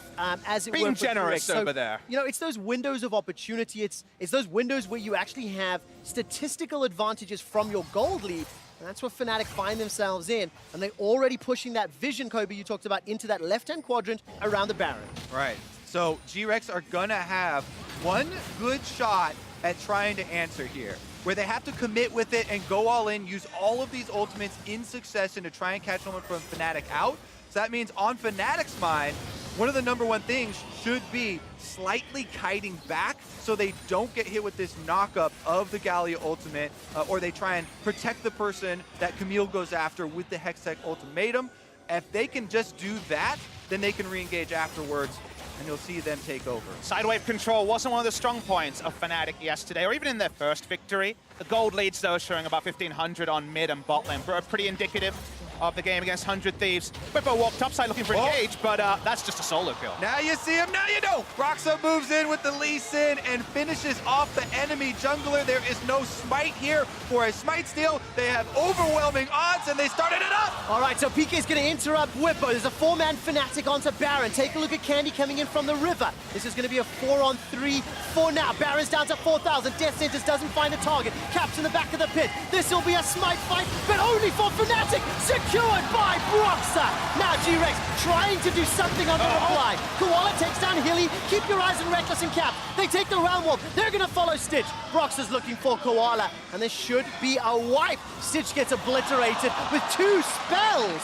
as it were. Being for generous GRX. over there. You know, it's those windows of opportunity. It's those windows where you actually have statistical advantages from your gold lead. And that's where Fnatic find themselves in. And they're already pushing that vision, Kobe, you talked about, into that left-hand quadrant around the Baron. Right. So GRX are going to have one good shot at trying to answer here, where they have to commit with it and go all in, use all of these ultimates in succession to try and catch someone from Fnatic out. So that means on Fnatic's mind, one of the #1 things should be slightly kiting back so they don't get hit with this knockup of the Gallia ultimate, or they try and protect the person that Camille goes after with the Hextech ultimatum. If they can just do that, then they can re-engage afterwards, and you'll see them take over. Sidewave control wasn't one of the strong points of Fnatic yesterday, or even in their first victory. The gold leads, though, showing about 1,500 on mid and bot lane. Pretty indicative of the game against 100 Thieves. Bippo walked topside looking for engage, but that's just a solo kill. Now you see him, now you don't! Broxah moves in with the Lee Sin and finishes off the enemy jungler. There is no smite here for a smite steal. They have overwhelming odds, and they started it up! All right, so PK's going to interrupt Whippo. There's a 4-man Fnatic onto Baron. Take a look at Candy coming in from the river. This is going to be a 4-on-3 for now. Baron's down to 4,000. Death Sentence doesn't find a target. Caps in the back of the pit. This will be a smite fight, but only for Fnatic. Secured by Broxah. Now GRX trying to do something on the reply. Koala takes down Hilly. Keep your eyes on Reckless and Cap. They take the round wall. They're going to follow Stitch. Broxah's looking for Koala, and there should be a wipe. Stitch gets obliterated with 2 spells.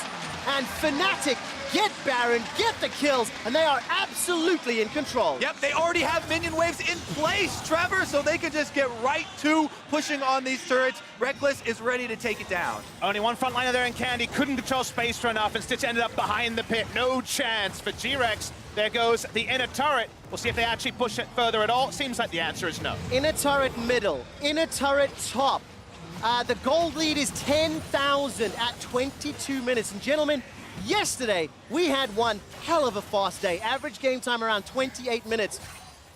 And Fnatic get Baron, get the kills, and they are absolutely in control. Yep, they already have minion waves in place, Trevor, so they can just get right to pushing on these turrets. Reckless is ready to take it down. Only one frontliner there in Candy, couldn't control space for enough, and Stitch ended up behind the pit. No chance for GRX. There goes the inner turret. We'll see if they actually push it further at all. Seems like the answer is no. Inner turret middle, inner turret top. The gold lead is 10,000 at 22 minutes. And gentlemen, yesterday we had one hell of a fast day. Average game time around 28 minutes.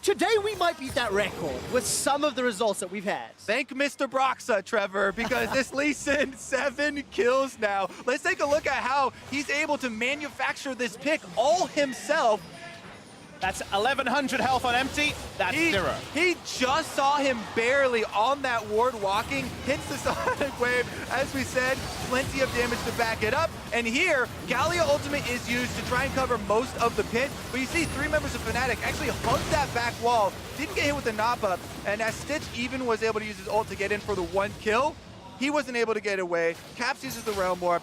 Today we might beat that record with some of the results that we've had. Thank Mr. Broxah, Trevor, because this Lee Sin, 7 kills now. Let's take a look at how he's able to manufacture this pick all himself. That's 1,100 health on Empty. That's 0. He just saw him barely on that ward walking, hits the Sonic Wave. As we said, plenty of damage to back it up. And here, Galio Ultimate is used to try and cover most of the pit. But you see 3 members of Fnatic actually hugged that back wall, didn't get hit with the knock-up. And as Stitch even was able to use his ult to get in for the 1 kill, he wasn't able to get away. Caps uses the Realm Warp.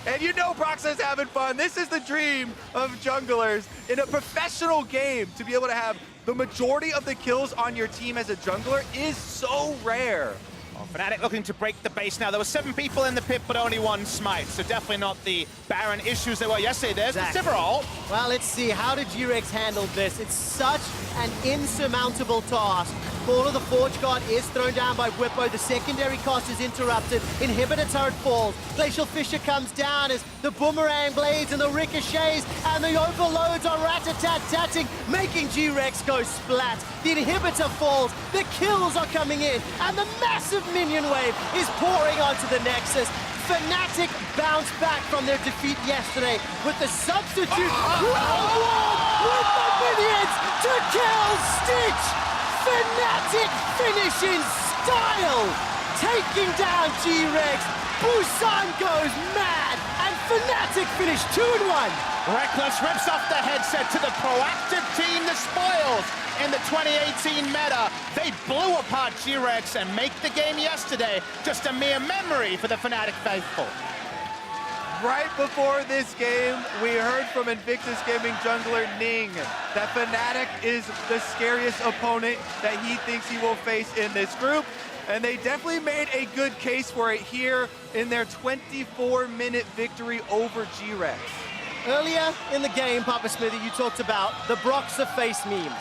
And you know Broxah's having fun. This is the dream of junglers in a professional game. To be able to have the majority of the kills on your team as a jungler is so rare. Well, Fnatic looking to break the base now. There were 7 people in the pit, but only 1 smite. So definitely not the Baron issues there were yesterday. There's the Sivir. Well, let's see. How did GRX handle this? It's such an insurmountable task. Fall of the Forge God is thrown down by Whippo. The secondary cost is interrupted. Inhibitor turret falls. Glacial Fissure comes down as the boomerang blades and the ricochets and the overloads are rat-a-tat-tatting, making GRX go splat. The inhibitor falls. The kills are coming in. And the massive minion wave is pouring onto the Nexus. Fnatic bounced back from their defeat yesterday with the substitute with the minions to kill Stitch. Fnatic finish in style, taking down GRX. Busan goes mad, and Fnatic finish 2-1. Reckless rips off the headset to the proactive team, the spoils in the 2018 meta. They blew apart GRX and make the game yesterday just a mere memory for the Fnatic faithful. Right before this game, we heard from Invictus Gaming jungler Ning that Fnatic is the scariest opponent that he thinks he will face in this group. And they definitely made a good case for it here in their 24-minute victory over GRX. Earlier in the game, Papa Smithy, you talked about the Broxah face memes.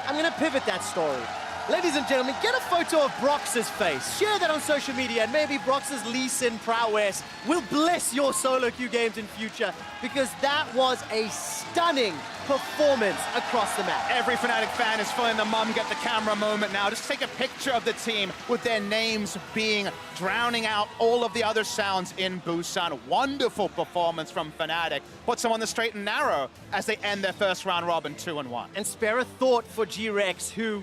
I'm gonna pivot that story. Ladies and gentlemen, get a photo of Broxah's face. Share that on social media, and maybe Broxah's Lee Sin prowess will bless your solo queue games in future, because that was a stunning performance across the map. Every Fnatic fan is feeling the mum get the camera moment now. Just take a picture of the team with their names drowning out all of the other sounds in Busan. Wonderful performance from Fnatic. Puts them on the straight and narrow as they end their first round robin 2-1. And spare a thought for GRX, who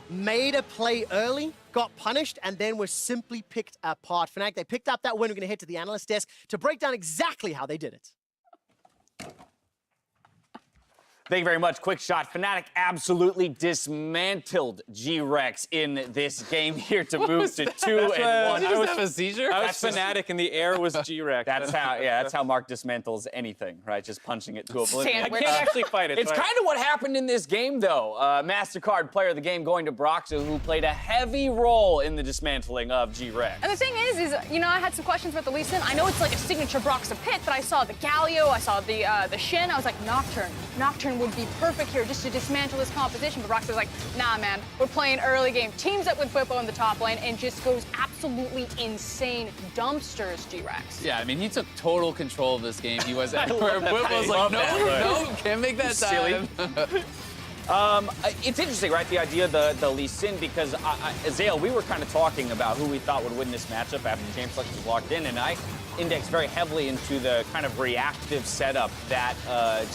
made a play early, got punished, and then was simply picked apart. Fnatic, they picked up that win. We're going to head to the analyst desk to break down exactly how they did it. Thank you very much. Quick shot. Fnatic absolutely dismantled GRX in this game here to move to 2-1. I was have a seizure. That's Fnatic, and the air was GRX. That's how Mark dismantles anything, right? Just punching it to oblivion. I can't actually fight it. It's kind of what happened in this game, though. MasterCard player of the game going to Broxah, who played a heavy role in the dismantling of GRX. And the thing is, you know, I had some questions about the Lee Sin. I know it's like a signature Broxah pick, but I saw the Galio, I saw the Shin. I was like, Nocturne. Nocturne would be perfect here just to dismantle this composition. But Broxah was like, nah, man, we're playing early game. Teams up with Whippo in the top lane and just goes absolutely insane, dumpsters GRX. Yeah, I mean, he took total control of this game. He was everywhere. Whippo's like, no, can't make that time. It's interesting, right? The idea of the Lee Sin, because Azale, we were kind of talking about who we thought would win this matchup after James Flex was locked in, and I indexed very heavily into the kind of reactive setup that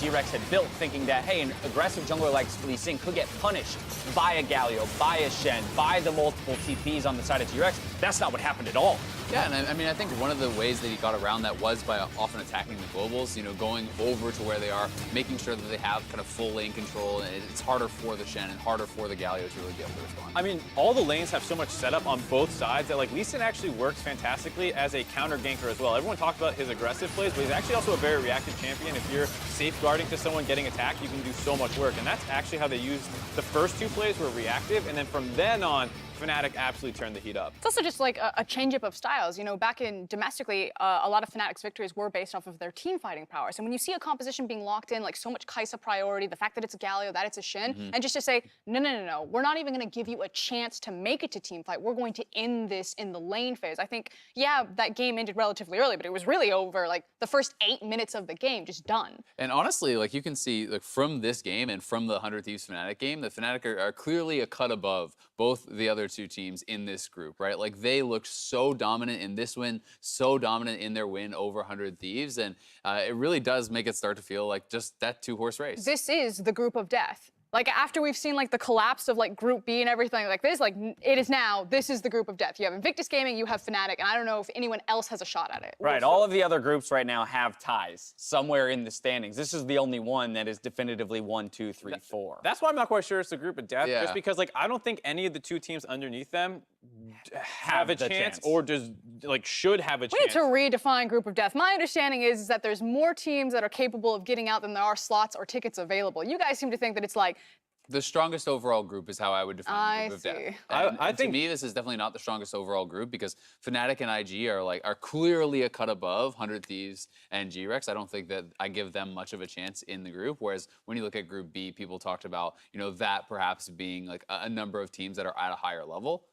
GRX had built, thinking that, hey, an aggressive jungler like Lee Sin could get punished by a Galio, by a Shen, by the multiple TPs on the side of GRX. That's not what happened at all. Yeah, and I mean, I think one of the ways that he got around that was by often attacking the globals, you know, going over to where they are, making sure that they have kind of full lane control, and it's harder for the Shen and harder for the Galio to really be able to respond. I mean, all the lanes have so much setup on both sides that, like, Lee Sin actually works fantastically as a counter ganker as well. Everyone talked about his aggressive plays, but he's actually also a very reactive champion. If you're safeguarding to someone getting attacked, you can do so much work, and that's actually how they used the first 2 plays were reactive, and then from then on, Fnatic absolutely turned the heat up. It's also just like a change-up of styles. You know, back in domestically, a lot of Fnatic's victories were based off of their team fighting prowess. And when you see a composition being locked in, like so much Kai'Sa priority, the fact that it's a Galio, that it's a Shin, and just to say, no, we're not even going to give you a chance to make it to team fight. We're going to end this in the lane phase. I think, yeah, that game ended relatively early, but it was really over, like, the first 8 minutes of the game, just done. And honestly, like, you can see, like, from this game and from the 100 Thieves Fnatic game, the Fnatic are clearly a cut above both the other two teams in this group, right? Like they looked so dominant in this win, so dominant in their win over 100 Thieves, and it really does make it start to feel like just that two-horse race. This is the group of death. Like after we've seen like the collapse of like Group B and everything like this, like it is now, this is the group of death. You have Invictus Gaming, you have Fnatic, and I don't know if anyone else has a shot at it. Right, all of the other groups right now have ties somewhere in the standings. This is the only one that is definitively 1, 2, 3, 4. That's why I'm not quite sure it's a group of death, Yeah. just because like I don't think any of the two teams underneath them have a chance or just like should have a We need chance. to redefine group of death. My understanding is that there's more teams that are capable of getting out than there are slots or tickets available. You guys seem to think that it's like, The strongest overall group is how I would define the group of I see. death. I And think to me, this is definitely not the strongest overall group because Fnatic and IG are clearly a cut above 100 Thieves and GRX. I don't think that I give them much of a chance in the group. Whereas when you look at Group B, people talked about that perhaps being like a number of teams that are at a higher level.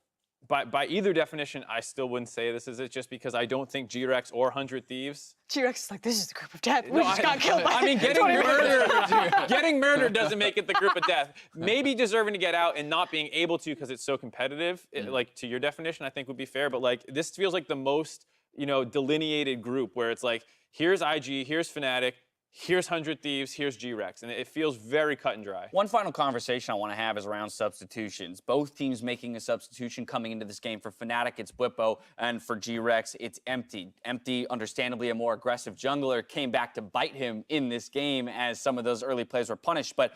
by either definition, I still wouldn't say this is it, just because I don't think GRX or 100 Thieves. GRX is like, this is the group of death. We just got killed by I mean, getting murdered doesn't make it the group of death. Maybe deserving to get out and not being able to because it's so competitive, like to your definition, I think would be fair. But like this feels like the most delineated group where it's like here's IG, here's Fnatic, here's 100 Thieves, here's GRX, and it feels very cut and dry. One final conversation I want to have is around substitutions. Both teams making a substitution coming into this game. For Fnatic, it's Bwipo, and for GRX, it's Empty. Empty, understandably a more aggressive jungler, came back to bite him in this game as some of those early plays were punished. But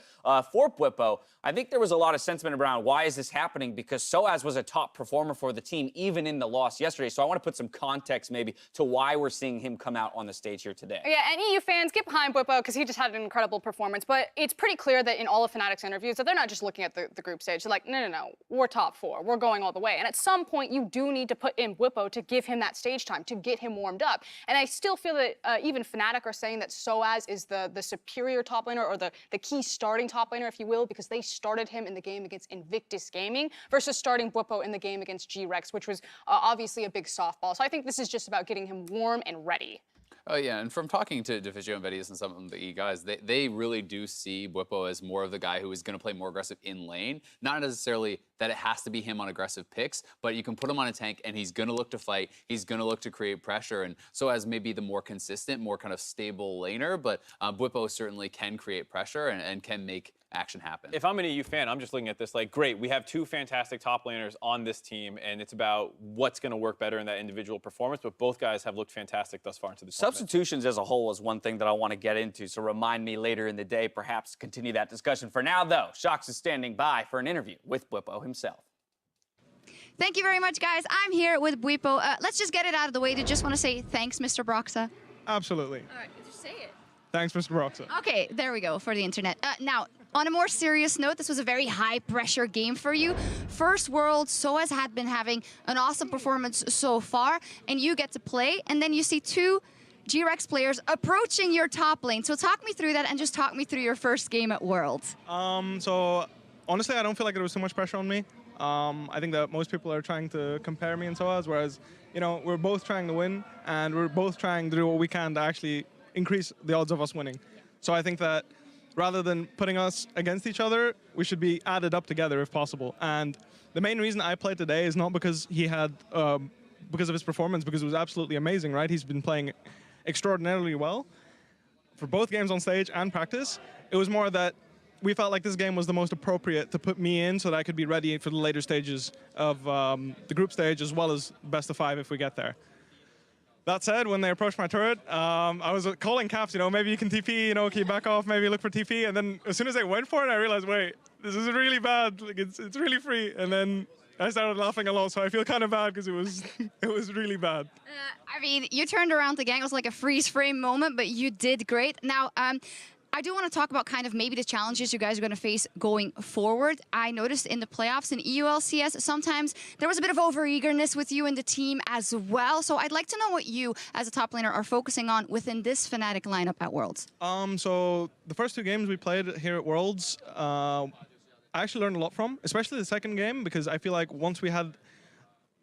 for Bwipo, I think there was a lot of sentiment around why is this happening, because Soaz was a top performer for the team even in the loss yesterday. So I want to put some context maybe to why we're seeing him come out on the stage here today. Yeah, and EU fans, get behind Bwipo because he just had an incredible performance. But it's pretty clear that in all of Fnatic's interviews that they're not just looking at the group stage. They're like, no, we're top 4. We're going all the way. And at some point, you do need to put in Bwipo to give him that stage time, to get him warmed up. And I still feel that even Fnatic are saying that Soaz is the superior top laner, or the key starting top laner, if you will, because they started him in the game against Invictus Gaming versus starting Bwipo in the game against GRX, which was obviously a big softball. So I think this is just about getting him warm and ready. Oh, yeah, and from talking to Deficio and Vedius and some of the E guys, they really do see Bwipo as more of the guy who is going to play more aggressive in lane. Not necessarily that it has to be him on aggressive picks, but you can put him on a tank and he's going to look to fight. He's going to look to create pressure, and so as maybe the more consistent, more kind of stable laner, but Bwipo certainly can create pressure and can make action happen. If I'm an EU fan, I'm just looking at this like, great, we have 2 fantastic top laners on this team, and it's about what's going to work better in that individual performance, but both guys have looked fantastic thus far into the tournament. Substitutions as a whole is one thing that I want to get into, so remind me later in the day, perhaps to continue that discussion. For now, though, Shox is standing by for an interview with Bwipo himself. Thank you very much, guys. I'm here with Bwipo. Let's just get it out of the way. Did just want to say thanks, Mr. Broxa. Absolutely. All right, just say it. Thanks, Mr. Broxa. Okay, there we go for the internet. Now, on a more serious note, this was a very high-pressure game for you. First World, Soaz had been having an awesome performance so far, and you get to play, and then you see 2 GRX players approaching your top lane. So talk me through that and just talk me through your first game at Worlds. So honestly, I don't feel like there was too much pressure on me. I think that most people are trying to compare me and Soaz, whereas, we're both trying to win, and we're both trying to do what we can to actually increase the odds of us winning. So I think that rather than putting us against each other, we should be added up together if possible. And the main reason I played today is not because he had, because of his performance, because it was absolutely amazing, right? He's been playing extraordinarily well for both games on stage and practice. It was more that we felt like this game was the most appropriate to put me in so that I could be ready for the later stages of the group stage, as well as best of 5 if we get there. That said, when they approached my turret, I was calling caps, maybe you can TP, can you back off, maybe look for TP, and then as soon as they went for it, I realized, wait, this is really bad, like it's really free, and then I started laughing a lot, so I feel kind of bad because it was really bad. I mean, you turned around the gang. It was like a freeze frame moment, but you did great. Now, I do want to talk about kind of maybe the challenges you guys are going to face going forward. I noticed in the playoffs in EULCS, sometimes there was a bit of over-eagerness with you and the team as well. So I'd like to know what you, as a top laner, are focusing on within this Fnatic lineup at Worlds. So the first 2 games we played here at Worlds, I actually learned a lot from, especially the second game, because I feel like once we had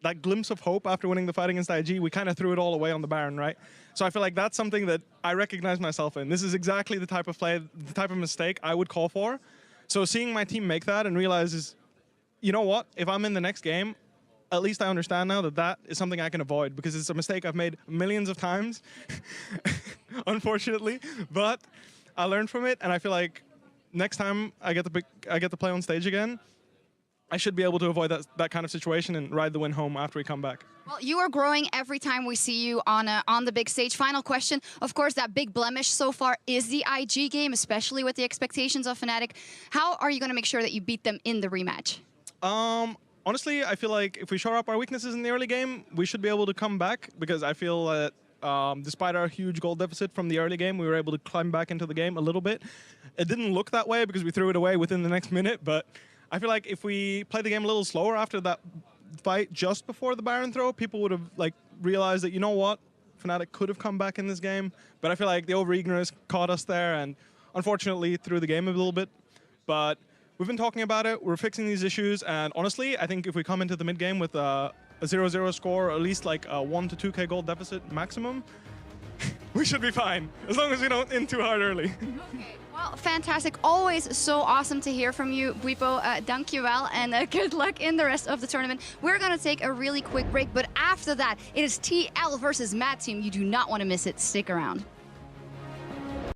that glimpse of hope after winning the fight against IG, we kind of threw it all away on the Baron, right? So I feel like that's something that I recognize myself in. This is exactly the type of play, the type of mistake I would call for. So seeing my team make that and realize you know what? If I'm in the next game, at least I understand now that that is something I can avoid because it's a mistake I've made millions of times, unfortunately. But I learned from it, and I feel like next time I get to play on stage again, I should be able to avoid that kind of situation and ride the win home after we come back. Well, you are growing every time we see you on the big stage. Final question. Of course, that big blemish so far is the IG game, especially with the expectations of Fnatic. How are you going to make sure that you beat them in the rematch? Honestly, I feel like if we shore up our weaknesses in the early game, we should be able to come back because I feel that despite our huge goal deficit from the early game, we were able to climb back into the game a little bit. It didn't look that way because we threw it away within the next minute, but I feel like if we play the game a little slower after that fight just before the Baron throw, people would have realized that, you know what, Fnatic could have come back in this game, but I feel like the over-eagerness caught us there and unfortunately threw the game a little bit. But we've been talking about it, we're fixing these issues, and honestly, I think if we come into the mid-game with a 0-0 score, or at least like a 1 to 2k gold deficit maximum, we should be fine, as long as we don't in too hard early. Okay. Well, fantastic. Always so awesome to hear from you, Bwipo. Dankjewel, and good luck in the rest of the tournament. We're going to take a really quick break, but after that, it is TL versus Mad Team. You do not want to miss it. Stick around.